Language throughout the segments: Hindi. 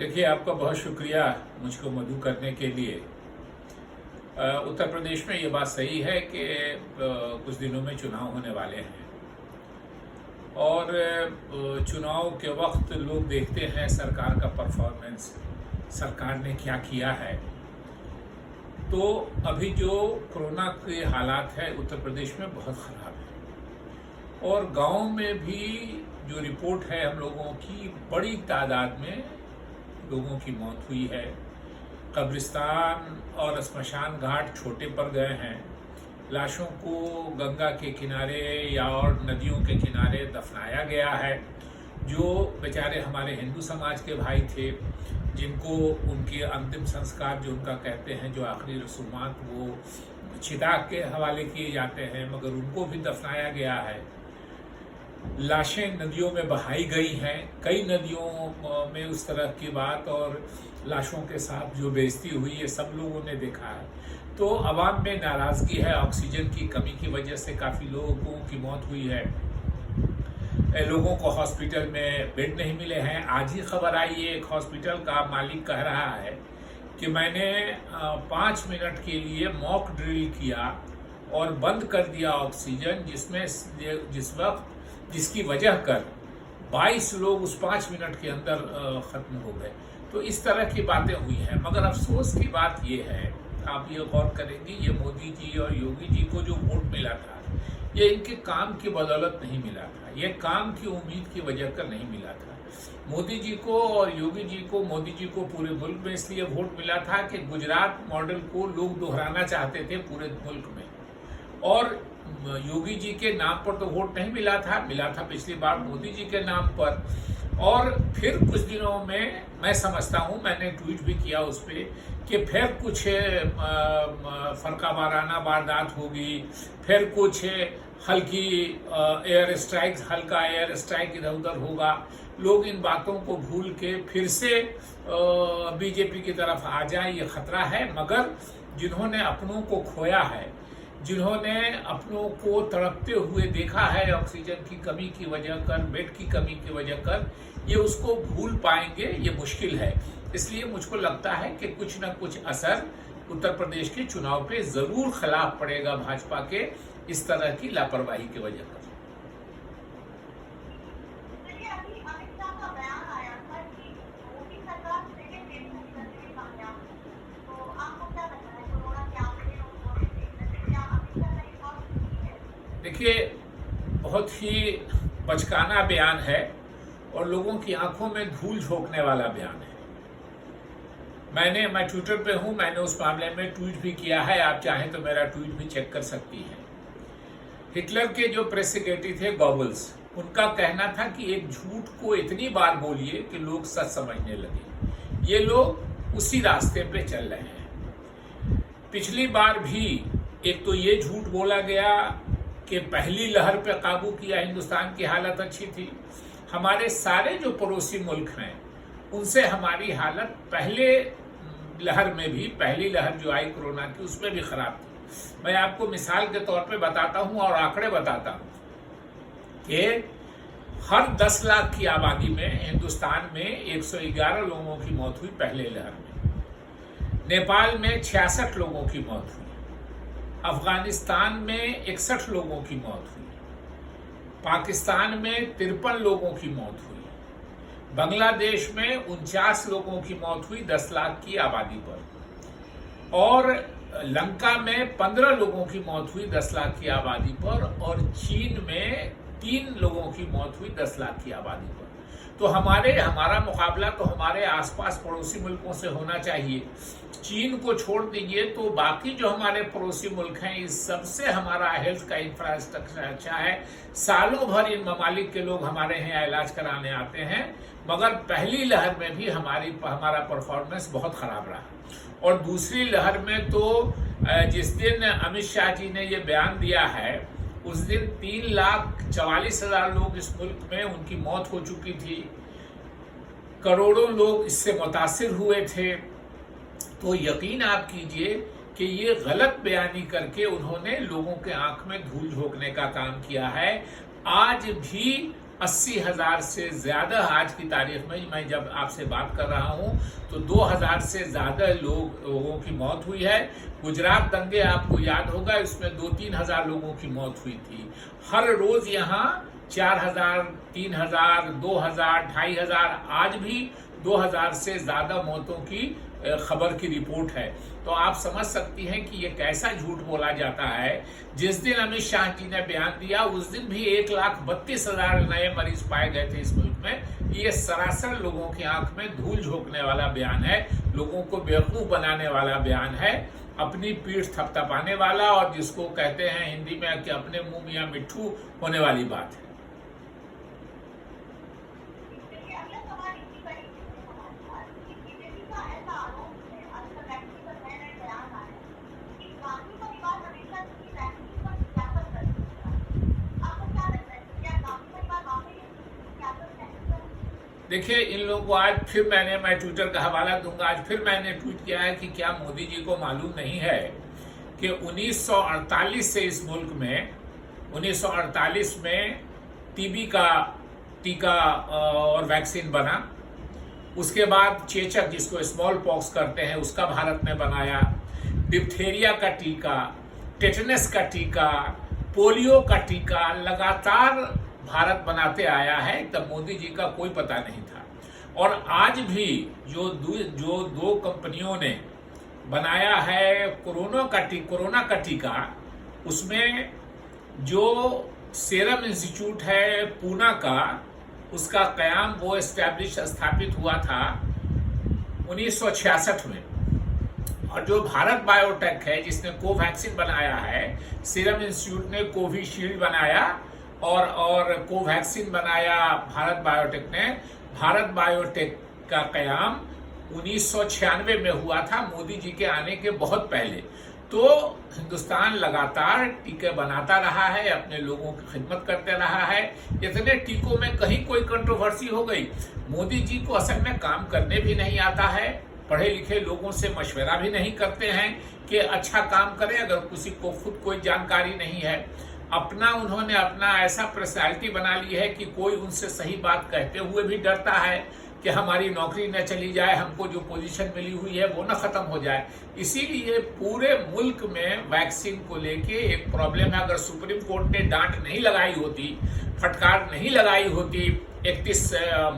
देखिए, आपका बहुत शुक्रिया मुझको मदऊ करने के लिए। उत्तर प्रदेश में ये बात सही है कि कुछ दिनों में चुनाव होने वाले हैं और चुनाव के वक्त लोग देखते हैं सरकार का परफॉर्मेंस, सरकार ने क्या किया है। तो अभी जो कोरोना के हालात है उत्तर प्रदेश में बहुत ख़राब है और गांव में भी जो रिपोर्ट है हम लोगों की, बड़ी तादाद में लोगों की मौत हुई है। कब्रिस्तान और स्मशान घाट छोटे पड़ गए हैं। लाशों को गंगा के किनारे या और नदियों के किनारे दफनाया गया है। जो बेचारे हमारे हिंदू समाज के भाई थे, जिनको उनके अंतिम संस्कार जो उनका कहते हैं, जो आखिरी रसूमात, वो चिता के हवाले किए जाते हैं, मगर उनको भी दफनाया गया है। लाशें नदियों में बहाई गई हैं। कई नदियों में उस तरह की बात और लाशों के साथ जो बेइज्जती हुई है सब लोगों ने देखा है। तो अवाम में नाराज़गी है। ऑक्सीजन की कमी की वजह से काफ़ी लोगों की मौत हुई है। लोगों को हॉस्पिटल में बेड नहीं मिले हैं। आज ही खबर आई है, एक हॉस्पिटल का मालिक कह रहा है कि मैंने 5 मिनट के लिए मॉक ड्रिल किया और बंद कर दिया ऑक्सीजन, जिसकी वजह कर 22 लोग उस 5 मिनट के अंदर ख़त्म हो गए। तो इस तरह की बातें हुई हैं। मगर अफसोस की बात ये है, आप ये गौर करेंगे, ये मोदी जी और योगी जी को जो वोट मिला था, ये इनके काम की बदौलत नहीं मिला था, ये काम की उम्मीद की वजह कर नहीं मिला था। मोदी जी को और योगी जी को, मोदी जी को पूरे मुल्क में इसलिए वोट मिला था कि गुजरात मॉडल को लोग दोहराना चाहते थे पूरे मुल्क में, और योगी जी के नाम पर तो वोट नहीं मिला था पिछली बार मोदी जी के नाम पर। और फिर कुछ दिनों में मैं समझता हूँ, मैंने ट्वीट भी किया उस पर, कि फिर कुछ फरका वाराना वारदात होगी, फिर कुछ हल्का एयर स्ट्राइक इधर उधर होगा। लोग इन बातों को भूल के फिर से बीजेपी की तरफ आ जाए, ये खतरा है। मगर जिन्होंने अपनों को खोया है, जिन्होंने अपनों को तड़पते हुए देखा है ऑक्सीजन की कमी की वजह कर, बेड की कमी की वजह कर, ये उसको भूल पाएंगे, ये मुश्किल है। इसलिए मुझको लगता है कि कुछ न कुछ असर उत्तर प्रदेश के चुनाव पे जरूर खिलाफ पड़ेगा भाजपा के, इस तरह की लापरवाही की वजह पर। देखिए, बहुत ही बचकाना बयान है और लोगों की आंखों में धूल झोंकने वाला बयान है। मैं ट्विटर पे हूं, मैंने उस मामले में ट्वीट भी किया है, आप चाहें तो मेरा ट्वीट भी चेक कर सकती हैं। हिटलर के जो प्रेस सेक्रेटरी थे गॉबल्स, उनका कहना था कि एक झूठ को इतनी बार बोलिए कि लोग सच समझने लगे। ये लोग उसी रास्ते पे चल रहे हैं। पिछली बार भी एक तो ये झूठ बोला गया कि पहली लहर पे काबू किया, हिंदुस्तान की हालत अच्छी थी। हमारे सारे जो पड़ोसी मुल्क हैं उनसे हमारी हालत पहले लहर में भी, पहली लहर जो आई कोरोना की, उसमें भी खराब थी। मैं आपको मिसाल के तौर पे बताता हूं और आंकड़े बताता हूं कि हर 10 लाख की आबादी में हिंदुस्तान में 111 लोगों की मौत हुई पहले लहर में। नेपाल में 66 लोगों की मौत हुई। अफगानिस्तान में 61 लोगों की मौत हुई। पाकिस्तान में 53 लोगों की मौत हुई। बांग्लादेश में 49 लोगों की मौत हुई 10 लाख की आबादी पर। और लंका में 15 लोगों की मौत हुई 10 लाख की आबादी पर। और चीन में 3 लोगों की मौत हुई 10 लाख की आबादी पर। तो हमारा मुकाबला तो हमारे आसपास पड़ोसी मुल्कों से होना चाहिए। चीन को छोड़ दीजिए तो बाकी जो हमारे पड़ोसी मुल्क हैं, इस सबसे हमारा हेल्थ का इंफ्रास्ट्रक्चर अच्छा है। सालों भर इन ममालिक के लोग हमारे यहाँ इलाज कराने आते हैं, मगर पहली लहर में भी हमारा परफॉर्मेंस बहुत खराब रहा। और दूसरी लहर में तो जिस दिन अमित शाह जी ने ये बयान दिया है, उस दिन 3,44,000 लोग इस मुल्क में उनकी मौत हो चुकी थी। करोड़ों लोग इससे मुतासिर हुए थे। तो यकीन आप कीजिए कि ये गलत बयानी करके उन्होंने लोगों के आंख में धूल झोंकने का काम किया है। आज भी 80,000 से ज़्यादा आज की तारीख में, मैं जब आपसे बात कर रहा हूं तो 2,000 से ज़्यादा लोगों की मौत हुई है। गुजरात दंगे आपको याद होगा, इसमें 2-3 हजार लोगों की मौत हुई थी। हर रोज यहाँ 4,000, 3,000, 2,000, 2,500, आज भी 2,000 से ज़्यादा मौतों की खबर की रिपोर्ट है। तो आप समझ सकती हैं कि ये कैसा झूठ बोला जाता है। जिस दिन अमित शाह जी ने बयान दिया उस दिन भी 1,32,000 नए मरीज पाए गए थे इस मुल्क में। ये सरासर लोगों की आंख में धूल झोंकने वाला बयान है, लोगों को बेवकूफ बनाने वाला बयान है, अपनी पीठ थपथपाने वाला, और जिसको कहते हैं हिंदी में कि अपने मुंह मियां मिट्ठू होने वाली बात है। देखिए, इन लोगों को आज फिर मैं ट्विटर का हवाला दूंगा, आज फिर मैंने ट्वीट किया है कि क्या मोदी जी को मालूम नहीं है कि 1948 से इस मुल्क में 1948 में टीबी का टीका और वैक्सीन बना। उसके बाद चेचक, जिसको स्मॉल पॉक्स करते हैं, उसका भारत ने बनाया। डिप्थेरिया का टीका, टेटनस का टीका, पोलियो का टीका लगातार भारत बनाते आया है। तब मोदी जी का कोई पता नहीं था। और आज भी जो दो कंपनियों ने बनाया है कोरोना का टीका, उसमें जो सीरम इंस्टीट्यूट है पूना का, उसका कयाम वो स्थापित हुआ था 1966 में। और जो भारत बायोटेक है जिसने कोवैक्सीन बनाया है, सीरम इंस्टीट्यूट ने कोविशील्ड बनाया और कोवैक्सीन बनाया भारत बायोटेक ने। भारत बायोटेक का कयाम 1996 में हुआ था, मोदी जी के आने के बहुत पहले। तो हिंदुस्तान लगातार टीके बनाता रहा है, अपने लोगों की खिदमत करते रहा है। इतने टीकों में कहीं कोई कंट्रोवर्सी हो गई। मोदी जी को असल में काम करने भी नहीं आता है, पढ़े लिखे लोगों से मशवरा भी नहीं करते हैं कि अच्छा काम करें, अगर किसी को खुद कोई जानकारी नहीं है। उन्होंने अपना ऐसा पर्सनैलिटी बना ली है कि कोई उनसे सही बात कहते हुए भी डरता है कि हमारी नौकरी न चली जाए, हमको जो पोजीशन मिली हुई है वो न खत्म हो जाए। इसीलिए पूरे मुल्क में वैक्सीन को लेके एक प्रॉब्लम है। अगर सुप्रीम कोर्ट ने डांट नहीं लगाई होती, फटकार नहीं लगाई होती 31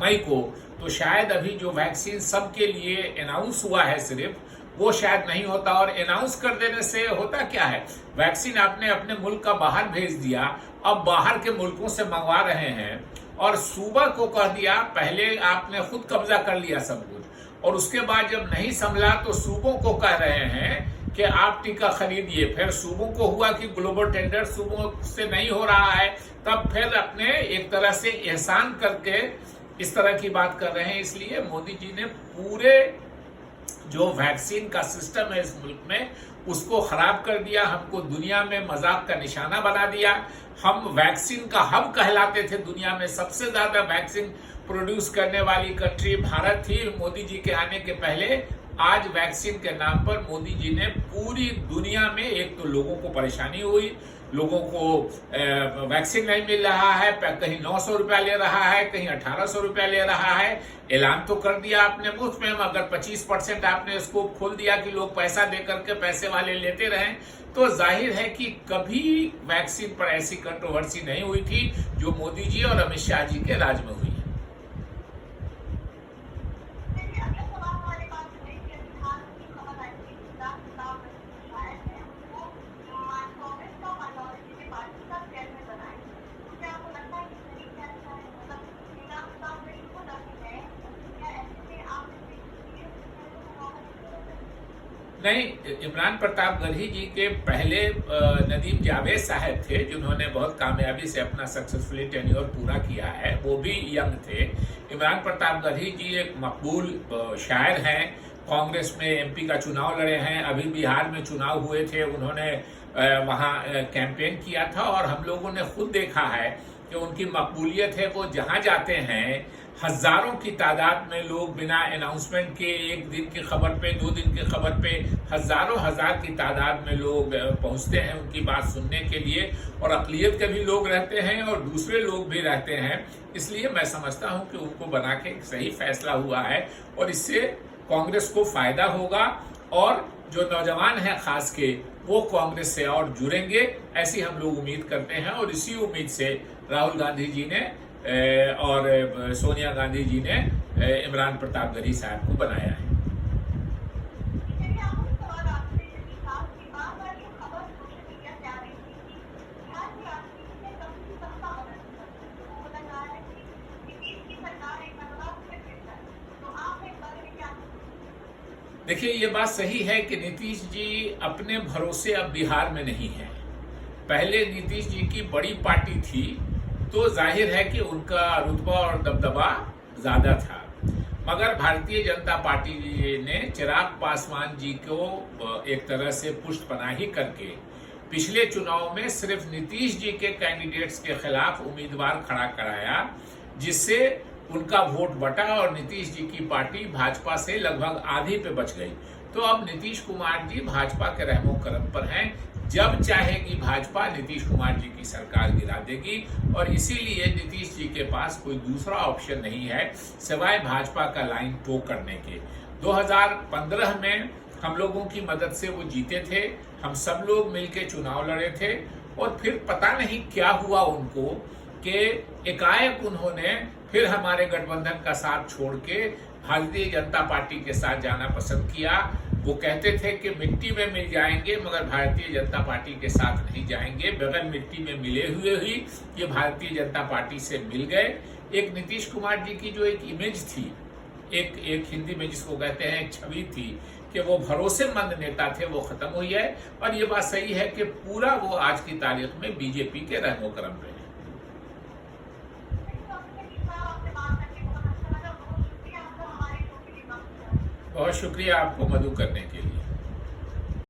मई को, तो शायद अभी जो वैक्सीन सबके लिए अनाउंस हुआ है सिर्फ, वो शायद नहीं होता। और अनाउंस कर देने से होता क्या है, वैक्सीन आपने अपने मुल्क का बाहर भेज दिया, अब बाहर के मुल्कों से मंगवा रहे हैं, और सूबा को कह दिया, पहले आपने खुद कब्जा कर लिया सब कुछ, और उसके बाद जब नहीं संभला तो सूबों को कह रहे हैं कि आप टीका खरीदिए। फिर सूबों को हुआ कि ग्लोबल टेंडर सूबों से नहीं हो रहा है, तब फिर अपने एक तरह से एहसान करके इस तरह की बात कर रहे हैं। इसलिए मोदी जी ने पूरे जो वैक्सीन का सिस्टम है इस मुल्क में, उसको खराब कर दिया। हमको दुनिया में मजाक का निशाना बना दिया। हम वैक्सीन का हब कहलाते थे, दुनिया में सबसे ज्यादा वैक्सीन प्रोड्यूस करने वाली कंट्री भारत थी मोदी जी के आने के पहले। आज वैक्सीन के नाम पर मोदी जी ने पूरी दुनिया में, एक तो लोगों को परेशानी हुई, लोगों को वैक्सीन नहीं मिल रहा है, कहीं 900 रुपया ले रहा है, कहीं 1800 रुपया ले रहा है। ऐलान तो कर दिया आपने मुफ्त में, मगर 25% आपने इसको खोल दिया कि लोग पैसा दे करके पैसे वाले लेते रहें। तो जाहिर है कि कभी वैक्सीन पर ऐसी कंट्रोवर्सी नहीं हुई थी जो मोदी जी और अमित शाह जी के राज में हुई है। नहीं, इमरान प्रताप गढ़ी जी के पहले नदीम जावेद साहब थे, जिन्होंने बहुत कामयाबी से अपना सक्सेसफुली टेन्योर पूरा किया है, वो भी यंग थे। इमरान प्रताप गढ़ी जी एक मकबूल शायर हैं, कांग्रेस में एमपी का चुनाव लड़े हैं, अभी बिहार में चुनाव हुए थे, उन्होंने वहाँ कैंपेन किया था, और हम लोगों ने खुद देखा है कि उनकी मकबूलियत है। वो जहाँ जाते हैं हजारों की तादाद में लोग बिना अनाउंसमेंट के, एक दिन की खबर पे, 2 दिन की खबर पे हजारों हजार की तादाद में लोग पहुंचते हैं उनकी बात सुनने के लिए, और अकलियत के भी लोग रहते हैं और दूसरे लोग भी रहते हैं। इसलिए मैं समझता हूं कि उनको बना के एक सही फैसला हुआ है और इससे कांग्रेस को फायदा होगा और जो नौजवान हैं खास के वो कांग्रेस से और जुड़ेंगे, ऐसी हम लोग उम्मीद करते हैं। और इसी उम्मीद से राहुल गांधी जी ने और सोनिया गांधी जी ने इमरान प्रतापगढ़ी साहब को बनाया है। देखिए, ये बात सही है कि नीतीश जी अपने भरोसे अब बिहार में नहीं है। पहले नीतीश जी की बड़ी पार्टी थी तो जाहिर है कि उनका रुतबा और दबदबा ज्यादा था, मगर भारतीय जनता पार्टी ने चिराग पासवान जी को एक तरह से पुष्टपनाही करके पिछले चुनाव में सिर्फ नीतीश जी के कैंडिडेट्स के खिलाफ उम्मीदवार खड़ा कराया, जिससे उनका वोट बटा और नीतीश जी की पार्टी भाजपा से लगभग आधी पे बच गई। तो अब नीतीश कुमार जी भाजपा के रहमो करम पर हैं, जब चाहेगी भाजपा नीतीश कुमार जी की सरकार गिरा देगी, और इसीलिए नीतीश जी के पास कोई दूसरा ऑप्शन नहीं है सिवाय भाजपा का लाइन टो करने के। 2015 में हम लोगों की मदद से वो जीते थे, हम सब लोग मिलकर चुनाव लड़े थे, और फिर पता नहीं क्या हुआ उनको कि एकाएक उन्होंने फिर हमारे गठबंधन का साथ छोड़ के भारतीय जनता पार्टी के साथ जाना पसंद किया। वो कहते थे कि मिट्टी में मिल जाएंगे मगर भारतीय जनता पार्टी के साथ नहीं जाएंगे। बगैर मिट्टी में मिले हुए ही ये भारतीय जनता पार्टी से मिल गए। एक नीतीश कुमार जी की जो एक इमेज थी, एक हिंदी में जिसको कहते हैं एक छवि थी कि वो भरोसेमंद नेता थे, वो खत्म हुई है। और ये बात सही है कि पूरा वो आज की तारीख में बीजेपी के रहमो करम पे है। बहुत शुक्रिया आपको मधु करने के लिए।